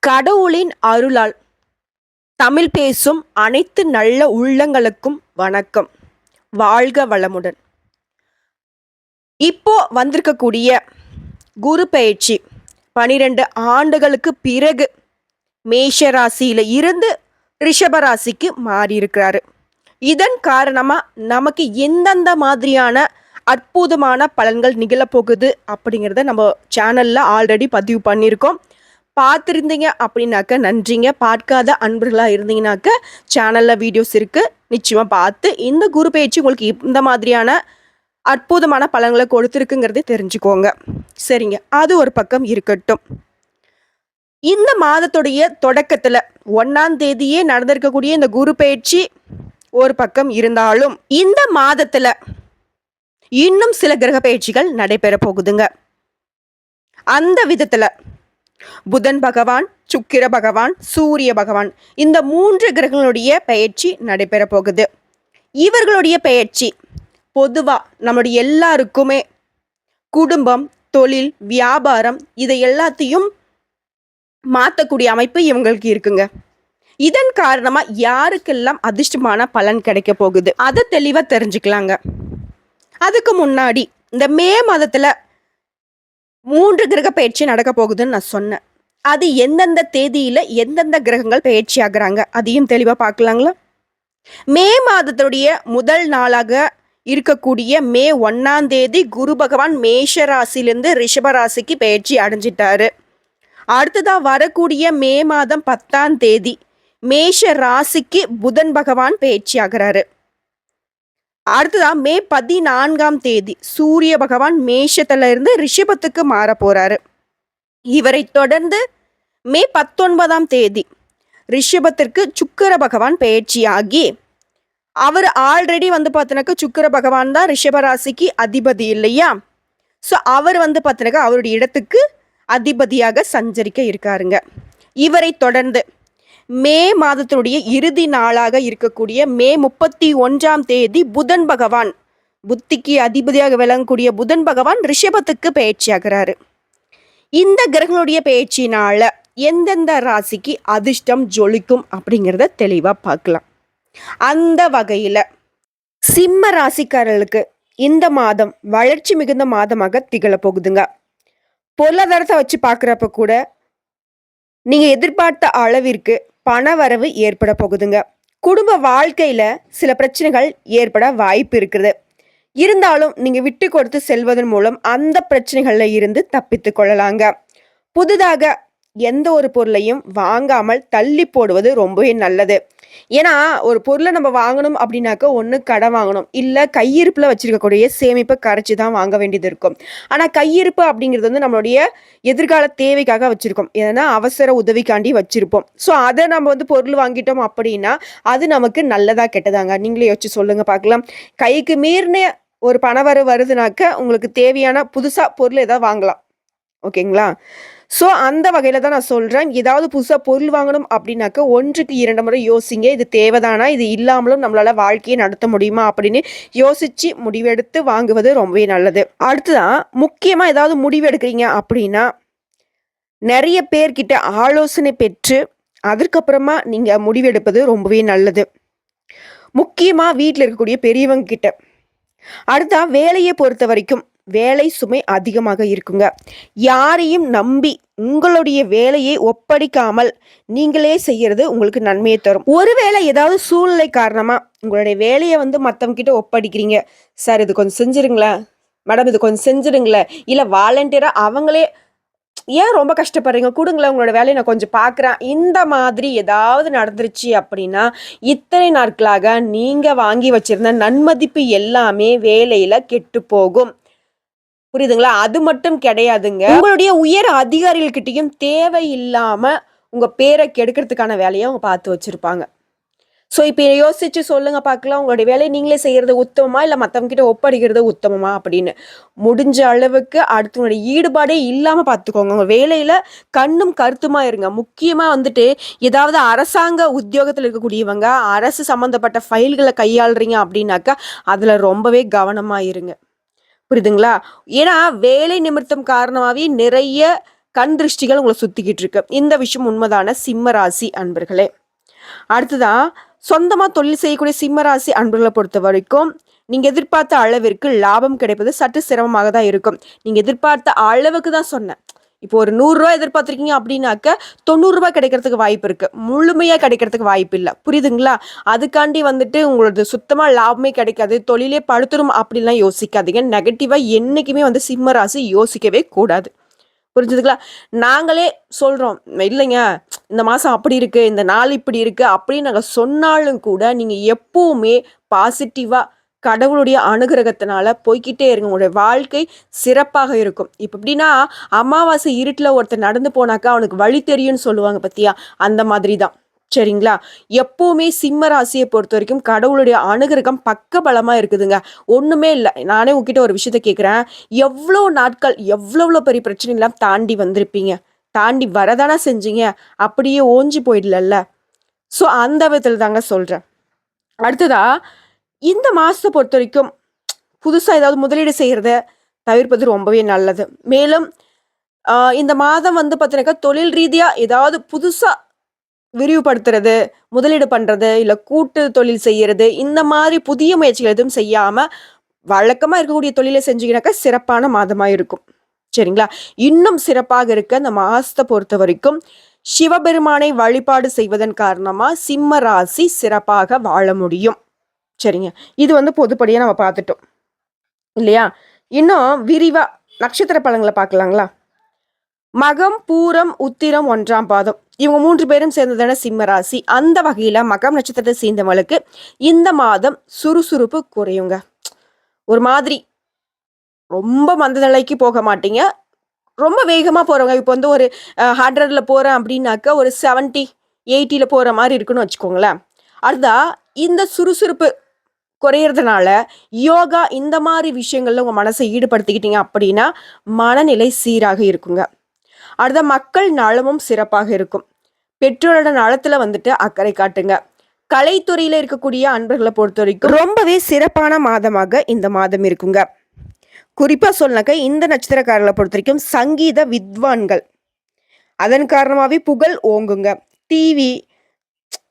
கடவுளின் அருளால் தமிழ் பேசும் அனைத்து நல்ல உள்ளங்களுக்கும் வணக்கம். வாழ்க வளமுடன். இப்போ வந்திருக்கக்கூடிய குரு பெயர்ச்சி 12 ஆண்டுகளுக்கு பிறகு மேஷ ராசியில இருந்து ரிஷபராசிக்கு மாறி இருக்கிறாரு. இதன் காரணமா நமக்கு எந்தெந்த மாதிரியான அற்புதமான பலன்கள் நிகழப்போகுது அப்படிங்கிறத நம்ம சேனல்ல ஆல்ரெடி பதிவு பண்ணியிருக்கோம். பார்த்துருந்தீங்க அப்படின்னாக்க நன்றிங்க. பார்க்காத அன்பர்களாக இருந்தீங்கன்னாக்க சேனலில் வீடியோஸ் இருக்குது, நிச்சயமாக பார்த்து இந்த குரு பயிற்சி உங்களுக்கு இந்த மாதிரியான அற்புதமான பலன்களை கொடுத்துருக்குங்கிறத தெரிஞ்சுக்கோங்க. சரிங்க, அது ஒரு பக்கம் இருக்கட்டும். இந்த மாதத்துடைய தொடக்கத்தில் 1ஆம் தேதியே நடந்திருக்கக்கூடிய இந்த குரு பயிற்சி ஒரு பக்கம் இருந்தாலும் இந்த மாதத்தில் இன்னும் சில கிரக பயிற்சிகள் நடைபெற போகுதுங்க. அந்த விதத்தில் புதன் பகவான், சுக்கிர பகவான், சூரிய பகவான், இந்த 3 கிரகங்களுடைய பெயர்ச்சி நடைபெற போகுது. இவர்களுடைய பெயர்ச்சி பொதுவா நம்மளுடைய எல்லாருக்குமே குடும்பம், தொழில், வியாபாரம் இதை எல்லாத்தையும் மாற்றக்கூடிய அமைப்பு இவங்களுக்கு இருக்குங்க. இதன் காரணமா யாருக்கெல்லாம் அதிர்ஷ்டமான பலன் கிடைக்க போகுது அதை தெளிவா தெரிஞ்சுக்கலாங்க. அதுக்கு முன்னாடி இந்த மே மாதத்துல 3 கிரக பயிற்சி நடக்க போகுதுன்னு நான் சொன்னேன். அது எந்தெந்த தேதியில எந்தெந்த கிரகங்கள் பயிற்சி ஆகுறாங்க அதையும் தெளிவா பார்க்கலாங்களா? மே மாதத்துடைய முதல் நாளாக இருக்கக்கூடிய மே 1ஆம் தேதி குரு பகவான் மேஷ ராசியிலிருந்து ரிஷப ராசிக்கு பயிற்சி அடைஞ்சிட்டாரு. அடுத்ததா வரக்கூடிய மே மாதம் 10ஆம் தேதி மேஷ ராசிக்கு புதன் பகவான் பயிற்சி ஆகிறாரு. அடுத்ததான் மே 14ஆம் தேதி சூரிய பகவான் மேஷத்துல இருந்து ரிஷபத்துக்கு மாற போறாரு. இவரை தொடர்ந்து மே 19ஆம் தேதி ரிஷபத்திற்கு சுக்கிர பகவான் பயிற்சியாகி, அவர் ஆல்ரெடி பார்த்தீங்கன்னாக்கா சுக்கிர பகவான் தான் ரிஷபராசிக்கு அதிபதி இல்லையா? ஸோ அவர் பார்த்தீங்கன்னாக்கா அவருடைய இடத்துக்கு அதிபதியாக சஞ்சரிக்க இருக்காருங்க. இவரை தொடர்ந்து மே மாதத்தினுடைய இறுதி நாளாக இருக்கக்கூடிய மே 31ஆம் தேதி புதன் பகவான், புத்திக்கு அதிபதியாக விளங்கக்கூடிய புதன் பகவான் ரிஷபத்துக்கு பயிற்சியாகிறாரு. இந்த கிரகங்களுடைய பயிற்சினால எந்தெந்த ராசிக்கு அதிர்ஷ்டம் ஜொலிக்கும் அப்படிங்கிறத தெளிவா பார்க்கலாம். அந்த வகையில சிம்ம ராசிக்காரர்களுக்கு இந்த மாதம் வளர்ச்சி மிகுந்த மாதமாக திகழ போகுதுங்க. பொருளாதாரத்தை வச்சு பார்க்குறப்ப கூட நீங்க எதிர்பார்த்த அளவிற்கு பணவரவு ஏற்பட போகுதுங்க. குடும்ப வாழ்க்கையில சில பிரச்சனைகள் ஏற்பட வாய்ப்பு இருக்குது. இருந்தாலும் நீங்க விட்டு கொடுத்து செல்வதன் மூலம் அந்த பிரச்சனைகள்ல இருந்து தப்பித்து கொள்ளலாங்க. புதிதாக எந்த ஒரு பொருளையும் வாங்காமல் தள்ளி போடுவது ரொம்பவே நல்லது. ஏன்னா ஒரு பொருளை நம்ம வாங்கணும் அப்படின்னாக்க ஒன்று கடன் வாங்கணும், இல்லை கையிருப்பில் வச்சிருக்கக்கூடிய சேமிப்பை கரைச்சி தான் வாங்க வேண்டியது இருக்கும். ஆனால் கையிருப்பு அப்படிங்கிறது நம்மளுடைய எதிர்கால தேவைக்காக வச்சிருக்கோம், ஏன்னா அவசர உதவிக்காண்டி வச்சிருப்போம். ஸோ அதை நம்ம பொருள் வாங்கிட்டோம் அப்படின்னா அது நமக்கு நல்லதா கெட்டதாங்க? நீங்களே யோசிச்சு சொல்லுங்க பார்க்கலாம். கைக்கு மீறின ஒரு பணவரவு வருதுனாக்க உங்களுக்கு தேவையான புதுசாக பொருள் ஏதாவது வாங்கலாம், ஓகேங்களா? ஸோ அந்த வகையில் தான் நான் சொல்கிறேன், ஏதாவது புதுசாக பொருள் வாங்கணும் அப்படின்னாக்க 1க்கு 2 முறை யோசிங்க. இது தேவைதானா, இது இல்லாமலும் நம்மளால் வாழ்க்கையை நடத்த முடியுமா அப்படின்னு யோசித்து முடிவெடுத்து வாங்குவது ரொம்பவே நல்லது. அடுத்ததான் முக்கியமாக ஏதாவது முடிவு எடுக்கிறீங்க அப்படின்னா நிறைய பேர்கிட்ட ஆலோசனை பெற்று அதற்கப்புறமா நீங்கள் முடிவெடுப்பது ரொம்பவே நல்லது. முக்கியமாக வீட்டில் இருக்கக்கூடிய பெரியவங்க கிட்ட. அடுத்தா வேலையை பொறுத்த வரைக்கும் வேலை சுமை அதிகமாக இருக்குங்க. யாரையும் நம்பி உங்களுடைய வேலையை ஒப்படைக்காமல் நீங்களே செய்யறது உங்களுக்கு நன்மையை தரும். ஒருவேளை ஏதாவது சூழ்நிலை காரணமா உங்களுடைய வேலையை மற்றவங்க கிட்ட ஒப்படைக்கிறீங்க, சார் இது கொஞ்சம் செஞ்சிருங்களேன், மேடம் இது கொஞ்சம் செஞ்சிருங்களேன், இல்லை வாலண்டியரா அவங்களே ஏன் ரொம்ப கஷ்டப்படுறீங்க, கொடுங்களேன் உங்களோட வேலையை நான் கொஞ்சம் பார்க்குறேன், இந்த மாதிரி ஏதாவது நடந்துருச்சு அப்படின்னா இத்தனை நாட்களாக நீங்கள் வாங்கி வச்சிருந்த நன்மதிப்பு எல்லாமே வேலையில கெட்டு போகும். புரியுதுங்களா? அது மட்டும் கிடையாதுங்க, உங்களுடைய உயர் அதிகாரிகள்கிட்டையும் தேவையில்லாம உங்க பேரை கெடுக்கிறதுக்கான வேலையை அவங்க பார்த்து வச்சிருப்பாங்க. ஸோ இப்போ யோசிச்சு சொல்லுங்க பார்க்கலாம், உங்களுடைய வேலையை நீங்களே செய்யறது உத்தமமா இல்லை மற்றவங்க கிட்ட ஒப்படைக்கிறது உத்தமமா அப்படின்னு. முடிஞ்ச அளவுக்கு அடுத்தவங்களுடைய ஈடுபாடே இல்லாமல் பார்த்துக்கோங்க. உங்கள் வேலையில் கண்ணும் கருத்துமா இருங்க. முக்கியமாக ஏதாவது அரசாங்க உத்தியோகத்தில் இருக்கக்கூடியவங்க அரசு சம்மந்தப்பட்ட ஃபைல்களை கையாளுறீங்க அப்படின்னாக்கா அதில் ரொம்பவே கவனமாக இருங்க. புரியுதுங்களா? ஏன்னா வேலை நிமித்தம் காரணமாகவே நிறைய கண் திருஷ்டிகள் உங்களை சுத்திக்கிட்டு இருக்கு. இந்த விஷயம் உண்மைதான சிம்ம ராசி அன்பர்களே. அடுத்ததான் சொந்தமா தொழில் செய்யக்கூடிய சிம்ம ராசி அன்பர்களை பொறுத்த வரைக்கும் நீங்க எதிர்பார்த்த அளவிற்கு லாபம் கிடைப்பது சற்று சிரமமாக தான் இருக்கும். நீங்க எதிர்பார்த்த அளவுக்கு தான் சொன்னேன். இப்போ ஒரு 100 ரூபாய் எதிர்பார்த்திருக்கீங்க அப்படின்னாக்க 90 ரூபாய் கிடைக்கிறதுக்கு வாய்ப்பு இருக்கு. முழுமையா கிடைக்கிறதுக்கு வாய்ப்பு இல்லை. புரியுதுங்களா? அதுக்காண்டி வந்துட்டு உங்களது சுத்தமா லாபமே கிடைக்காது, தொழிலே படுத்துரும் அப்படிலாம் யோசிக்காதீங்க. நெகட்டிவா என்னைக்குமே வந்து சிம்ம ராசி யோசிக்கவே கூடாது. புரிஞ்சுதுங்களா? நாங்களே சொல்றோம், இல்லைங்க இந்த மாசம் அப்படி இருக்கு, இந்த நாள் இப்படி இருக்கு அப்படின்னு நாங்க சொன்னாலும் கூட நீங்க எப்பவுமே பாசிட்டிவா கடவுளுடைய அனுகிரகத்தினால போய்க்கிட்டே இருங்க. உங்களுடைய வாழ்க்கை சிறப்பாக இருக்கும். இப்போ எப்படின்னா அமாவாசை இருட்டில் ஒருத்தர் நடந்து போனாக்கா அவனுக்கு வழி தெரியும்னு சொல்லுவாங்க பத்தியா, அந்த மாதிரி தான். சரிங்களா? எப்பவுமே சிம்ம ராசியை பொறுத்த வரைக்கும் கடவுளுடைய அனுகிரகம் பக்க பலமா இருக்குதுங்க. ஒண்ணுமே இல்லை. நானே உங்ககிட்ட ஒரு விஷயத்த கேட்குறேன். எவ்வளோ நாட்கள் எவ்வளோ பெரிய பிரச்சனை எல்லாம் தாண்டி வந்திருப்பீங்க, தாண்டி வரதானா செஞ்சீங்க, அப்படியே ஓஞ்சி போயிடல. ஸோ அந்த விதத்தில் தாங்க சொல்றேன். அடுத்ததா இந்த மாசத்தை பொறுத்த வரைக்கும் புதுசா ஏதாவது முதலீடு செய்யறத தவிர்ப்பது ரொம்பவே நல்லது. மேலும் இந்த மாதம் வந்து பார்த்தீங்கன்னாக்கா தொழில் ரீதியா ஏதாவது புதுசா விரிவுபடுத்துறது, முதலீடு பண்றது, இல்ல கூட்டு தொழில் செய்யறது, இந்த மாதிரி புதிய முயற்சிகள் எதுவும் செய்யாம வழக்கமா இருக்கக்கூடிய தொழிலை செஞ்சீங்கன்னாக்கா சிறப்பான மாதமா இருக்கும். சரிங்களா? இன்னும் சிறப்பாக இருக்க இந்த மாசத்தை பொறுத்த வரைக்கும் சிவபெருமானை வழிபாடு செய்வதன் காரணமா சிம்ம ராசி சிறப்பாக வாழ முடியும். சரிங்க. இது வந்து பொதுப்படியா நம்ம பார்த்துட்டோம் இல்லையா? இன்னும் விரிவா நட்சத்திர பலன்களை பார்க்கலாங்களா? மகம், பூரம், உத்திரம் 1ஆம் பாதம் இவங்க 3 பேரும் சேர்ந்ததான சிம்ம ராசி. அந்த வகையில மகம் நட்சத்திரத்தை சேர்ந்தவங்களுக்கு இந்த மாதம் சுறுசுறுப்பு குறையுங்க. ஒரு மாதிரி ரொம்ப மந்த நிலைக்கு போக மாட்டீங்க, ரொம்ப வேகமா போறவங்க. இப்போ வந்து ஒரு 100ல போறேன் அப்படின்னாக்க ஒரு 70, 80ல போற மாதிரி இருக்குன்னு வச்சுக்கோங்களேன். அடுத்தா இந்த சுறுசுறுப்பு குறையறதுனால யோகா இந்த மாதிரி விஷயங்கள்ல உங்க மனசை ஈடுபடுத்திக்கிட்டீங்க அப்படின்னா மனநிலை சீராக இருக்குங்க. அடுத்த மக்கள் நலமும் சிறப்பாக இருக்கும். பெற்றோரோட நலத்துல வந்துட்டு அக்கறை காட்டுங்க. கலைத்துறையில இருக்கக்கூடிய அன்பர்களை பொறுத்த வரைக்கும் ரொம்பவே சிறப்பான மாதமாக இந்த மாதம் இருக்குங்க. குறிப்பா சொன்னாக்க இந்த நட்சத்திரக்காரர்களை பொறுத்த வரைக்கும் சங்கீத வித்வான்கள், அதன் காரணமாவே புகழ் ஓங்குங்க. டிவி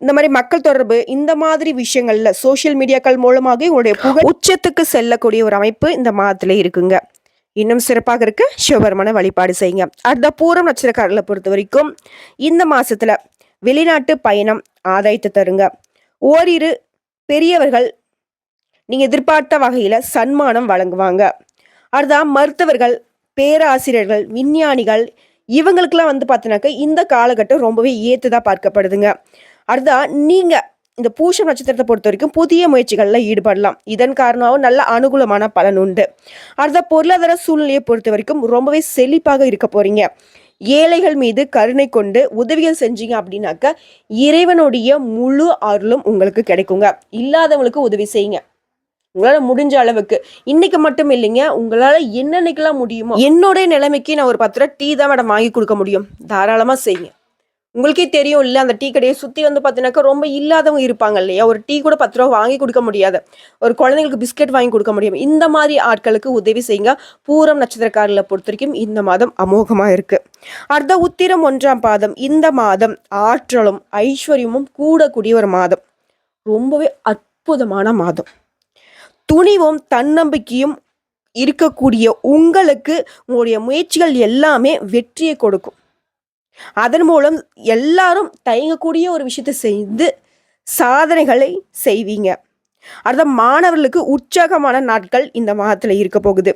இந்த மாதிரி மக்கள் தொடர்பு இந்த மாதிரி விஷயங்கள்ல சோசியல் மீடியாக்கள் மூலமாக உங்களுடைய புகழ் உச்சத்துக்கு செல்லக்கூடிய ஒரு அமைப்பு இந்த மாதத்துல இருக்குங்க. இன்னும் சிறப்பாக இருக்க சிவபெருமான வழிபாடு செய்யுங்க. அடுத்த பூரம் நட்சத்திரக்காரர்களை பொறுத்த வரைக்கும் இந்த மாசத்துல வெளிநாட்டு பயணம் ஆதாயத்தை தருங்க. ஓரிரு பெரியவர்கள் நீங்க எதிர்பார்த்த வகையில சன்மானம் வழங்குவாங்க. அடுத்தா மருத்துவர்கள், பேராசிரியர்கள், விஞ்ஞானிகள் இவங்களுக்கெல்லாம் வந்து பார்த்தீங்கன்னாக்க இந்த காலகட்டம் ரொம்பவே ஏத்துதா பார்க்கப்படுதுங்க. அடுத்தா நீங்க இந்த பூசம் நட்சத்திரத்தை பொறுத்த வரைக்கும் புதிய முயற்சிகள்ல ஈடுபடலாம். இதன் காரணமாகவும் நல்ல அனுகூலமான பலன் உண்டு. அடுத்த பொருளாதார சூழ்நிலையை பொறுத்த வரைக்கும் ரொம்பவே செழிப்பாக இருக்க போறீங்க. ஏழைகள் மீது கருணை கொண்டு உதவிகள் செஞ்சீங்க அப்படின்னாக்க இறைவனுடைய முழு அருளும் உங்களுக்கு கிடைக்குங்க. இல்லாதவங்களுக்கு உதவி செய்யுங்க உங்களால முடிஞ்ச அளவுக்கு. இன்னைக்கு மட்டும் இல்லைங்க, உங்களால என்னன்னைக்கெல்லாம் முடியுமோ. என்னுடைய நிலைமைக்கு நான் ஒரு 10 ரூபா டீ தான் மேடம் வாங்கி கொடுக்க முடியும், தாராளமா செய்யுங்க. உங்களுக்கே தெரியும் இல்லை, அந்த டீ கடையை சுற்றி வந்து பார்த்தீங்கன்னாக்கா ரொம்ப இல்லாதவங்க இருப்பாங்க இல்லையா? ஒரு டீ கூட 10 ரூபா வாங்கி கொடுக்க முடியாது, ஒரு குழந்தைங்களுக்கு பிஸ்கெட் வாங்கி கொடுக்க முடியும். இந்த மாதிரி ஆட்களுக்கு உதவி செய்யுங்க. பூரம் நட்சத்திரக்காரர்களை பொறுத்த வரைக்கும் இந்த மாதம் அமோகமாக இருக்கு. அடுத்த உத்திரம் 1ஆம் பாதம் இந்த மாதம் ஆற்றலும் ஐஸ்வர்யமும் கூடக்கூடிய ஒரு மாதம். ரொம்பவே அற்புதமான மாதம். துணிவும் தன்னம்பிக்கையும் இருக்கக்கூடிய உங்களுக்கு உங்களுடைய முயற்சிகள் எல்லாமே வெற்றியை கொடுக்கும். அதன் மூலம் எல்லாரும் தயங்கக்கூடிய ஒரு விஷயத்தை செய்து சாதனைகளை செய்வீங்க. அடுத்த மாணவர்களுக்கு உற்சாகமான நாட்கள் இந்த மாதத்துல இருக்க போகுது.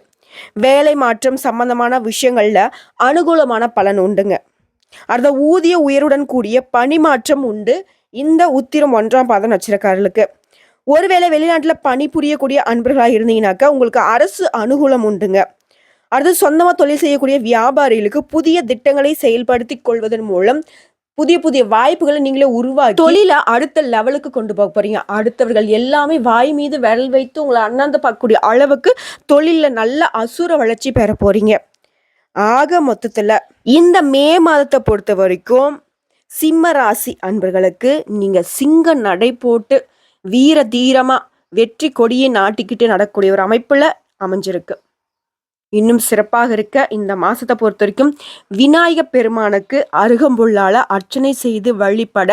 வேலை மாற்றம் சம்பந்தமான விஷயங்கள்ல அனுகூலமான பலன் உண்டுங்க. அடுத்த ஊதிய உயர்வுடன் கூடிய பணிமாற்றம் உண்டு இந்த உத்திரம் 1ஆம் பாதம் நட்சத்திரக்காரர்களுக்கு. ஒருவேளை வெளிநாட்டில் பணிபுரியக்கூடிய அன்பர்களாக இருந்தீங்கன்னாக்கா உங்களுக்கு அரசு அனுகூலம் உண்டுங்க. அடுத்து சொந்தமாக தொழில் செய்யக்கூடிய வியாபாரிகளுக்கு புதிய திட்டங்களை செயல்படுத்தி கொள்வதன் மூலம் புதிய புதிய வாய்ப்புகளை நீங்களே உருவாக்கி தொழிலை அடுத்த லெவலுக்கு கொண்டு போக போறீங்க. அடுத்தவர்கள் எல்லாமே வாய் மீது விரல் வைத்து உங்களை அண்ணாந்து பார்க்கக்கூடிய அளவுக்கு தொழிலில் நல்ல அசுர வளர்ச்சி பெற போறீங்க. ஆக மொத்தத்தில் இந்த மே மாதத்தை பொறுத்த வரைக்கும் சிம்ம ராசி அன்பர்களுக்கு நீங்க சிங்க நடை போட்டு வீர தீரமா வெற்றி கொடியை நாட்டிக்கிட்டு நடக்கக்கூடிய ஒரு அமைப்புல அமைஞ்சிருக்கு. இன்னும் சிறப்பாக இருக்க இந்த மாசத்தை பொறுத்த வரைக்கும் விநாயகப் பெருமானுக்கு அருகம்புல்லால அர்ச்சனை செய்து வழிபட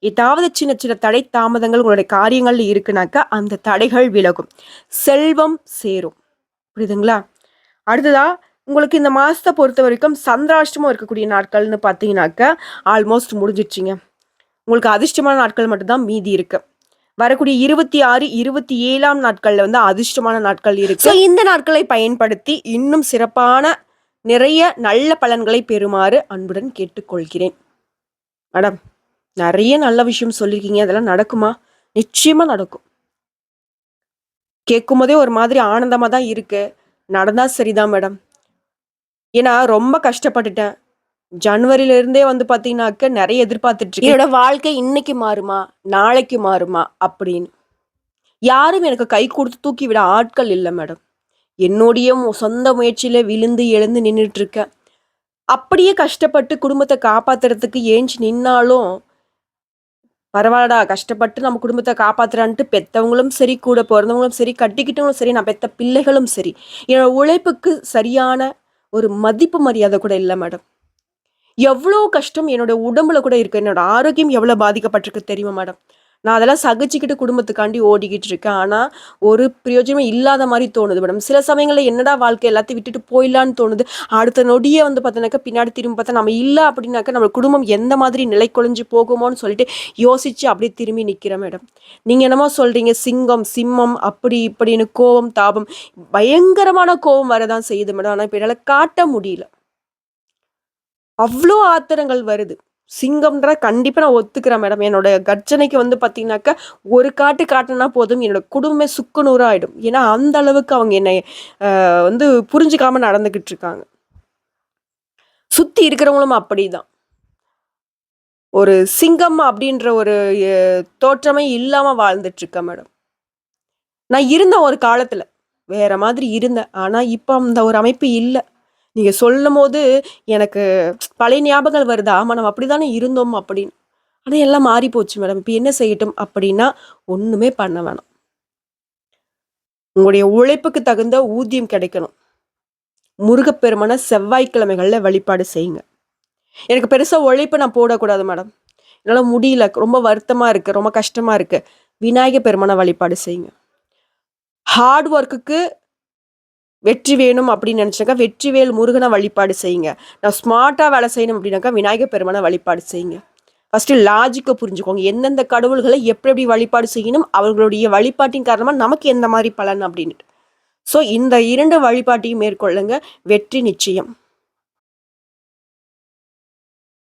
ஏதாவது சின்ன சின்ன தடை தாமதங்கள் உங்களுடைய காரியங்கள்ல இருக்குனாக்கா அந்த தடைகள் விலகும், செல்வம் சேரும். புரியுதுங்களா? அடுத்ததா உங்களுக்கு இந்த மாசத்தை பொறுத்த வரைக்கும் சந்திராஷ்டமம் இருக்கக்கூடிய நாட்கள்னு பார்த்தீங்கன்னாக்கா ஆல்மோஸ்ட் முடிஞ்சிடுச்சிங்க. உங்களுக்கு அதிர்ஷ்டமான நாட்கள் மட்டும்தான் மீதி இருக்கு. வரக்கூடிய 26, 27ஆம் நாட்கள்ல வந்து அதிர்ஷ்டமான நாட்கள் இருக்கு. ஸோ இந்த நாட்களை பயன்படுத்தி இன்னும் சிறப்பான நிறைய நல்ல பலன்களை பெறுமாறு அன்புடன் கேட்டுக்கொள்கிறேன். மேடம், நிறைய நல்ல விஷயம் சொல்லியிருக்கீங்க. அதெல்லாம் நடக்குமா? நிச்சயமா நடக்கும். கேட்கும் போதே ஒரு மாதிரி ஆனந்தமா தான் இருக்கு. நடந்தா சரிதான் மேடம். ஏன்னா ரொம்ப கஷ்டப்பட்டுட்டேன். ஜனவரில இருந்தே வந்து பார்த்தீங்கன்னாக்க நிறைய எதிர்பார்த்துட்டு இருக்கேன். என்னோட வாழ்க்கை இன்னைக்கு மாறுமா, நாளைக்கு மாறுமா அப்படின்னு. யாரும் எனக்கு கை கொடுத்து தூக்கி விட ஆட்கள் இல்லை மேடம். என்னுடைய சொந்த முயற்சியில விழுந்து எழுந்து நின்றுட்டு இருக்கேன். அப்படியே கஷ்டப்பட்டு குடும்பத்தை காப்பாத்துறதுக்கு ஏஞ்சி நின்னாலும் பரவாயில்லடா, கஷ்டப்பட்டு நம்ம குடும்பத்தை காப்பாத்துறான்ட்டு பெத்தவங்களும் சரி, கூட பிறந்தவங்களும் சரி, கட்டிக்கிட்டவங்களும் சரி, நான் பெத்த பிள்ளைகளும் சரி, என்னோட உழைப்புக்கு சரியான ஒரு மதிப்பு மரியாதை கூட இல்லை மேடம். எவ்வளோ கஷ்டம் என்னோட உடம்புல கூட இருக்கு. என்னோட ஆரோக்கியம் எவ்வளோ பாதிக்கப்பட்டிருக்கு தெரியுமா மேடம்? நான் அதெல்லாம் சகிச்சுக்கிட்டு குடும்பத்துக்காண்டி ஓடிக்கிட்டு இருக்கேன். ஆனால் ஒரு பிரயோஜனமே இல்லாத மாதிரி தோணுது மேடம். சில சமயங்களில் என்னடா வாழ்க்கை எல்லாத்தையும் விட்டுட்டு போயிடலான்னு தோணுது. அடுத்த நொடியே வந்து பார்த்தோன்னாக்கா பின்னாடி திரும்பி பார்த்தா நம்ம இல்லை அப்படின்னாக்கா நம்ம குடும்பம் எந்த மாதிரி நிலை குலைஞ்சு போகுமோன்னு சொல்லிட்டு யோசிச்சு அப்படியே திரும்பி நிற்கிறேன் மேடம். நீங்கள் என்னமோ சொல்கிறீங்க சிங்கம், சிம்மம் அப்படி இப்படின்னு கோபம், தாபம், பயங்கரமான கோபம் வரதான் செய்யுது மேடம். ஆனால் இப்போ என்னால் காட்ட முடியல. அவ்வளோ ஆத்திரங்கள் வருது. சிங்கம்ன்ற கண்டிப்பாக நான் ஒத்துக்கிறேன் மேடம். என்னோட கர்ஜனைக்கு வந்து பார்த்தீங்கன்னாக்கா ஒரு காட்டு காட்டுனா போதும், என்னோட குடும்பமே சுக்கு நூறாயிடும். ஏன்னா அந்த அளவுக்கு அவங்க என்னை வந்து புரிஞ்சுக்காம நடந்துக்கிட்டு இருக்காங்க. சுற்றி இருக்கிறவங்களும் அப்படிதான். ஒரு சிங்கம் அப்படின்ற ஒரு தோற்றமே இல்லாமல் வாழ்ந்துட்டு இருக்கேன் மேடம். நான் இருந்த ஒரு காலத்தில் வேற மாதிரி இருந்தேன். ஆனால் இப்போ அந்த ஒரு அமைப்பு இல்லை. நீங்கள் சொல்லும் போது எனக்கு பழைய ஞாபகங்கள் வருதா? ஆமாம், நம்ம அப்படி தானே இருந்தோம் அப்படின்னு. ஆனால் எல்லாம் மாறி போச்சு மேடம். இப்போ என்ன செய்யட்டும் அப்படின்னா ஒன்றுமே பண்ண வேணாம். உங்களுடைய உழைப்புக்கு தகுந்த ஊதியம் கிடைக்கணும். முருகப்பெருமான செவ்வாய்க்கிழமைகளில் வழிபாடு செய்யுங்க. எனக்கு பெருசாக உழைப்பு நான் போடக்கூடாது மேடம். என்னால் முடியல, ரொம்ப வருத்தமாக இருக்குது, ரொம்ப கஷ்டமாக இருக்குது. விநாயகர் பெருமான வழிபாடு செய்யுங்க. ஹார்ட் ஒர்க்குக்கு வெற்றி வேணும் அப்படின்னு நினச்சாக்கா வெற்றிவேல் முருகனை வழிபாடு செய்யுங்க. நான் ஸ்மார்ட்டாக வேலை செய்யணும் அப்படின்னாக்கா விநாயகர் பெருமானை வழிபாடு செய்யுங்க. ஃபஸ்ட்டு லாஜிக்கை புரிஞ்சுக்கோங்க. எந்தெந்த கடவுள்களை எப்படி எப்படி வழிபாடு செய்யணும், அவர்களுடைய வழிபாட்டின் காரணமாக நமக்கு எந்த மாதிரி பலன் அப்படின்ட்டு. ஸோ இந்த 2 வழிபாட்டையும் மேற்கொள்ளுங்க, வெற்றி நிச்சயம்.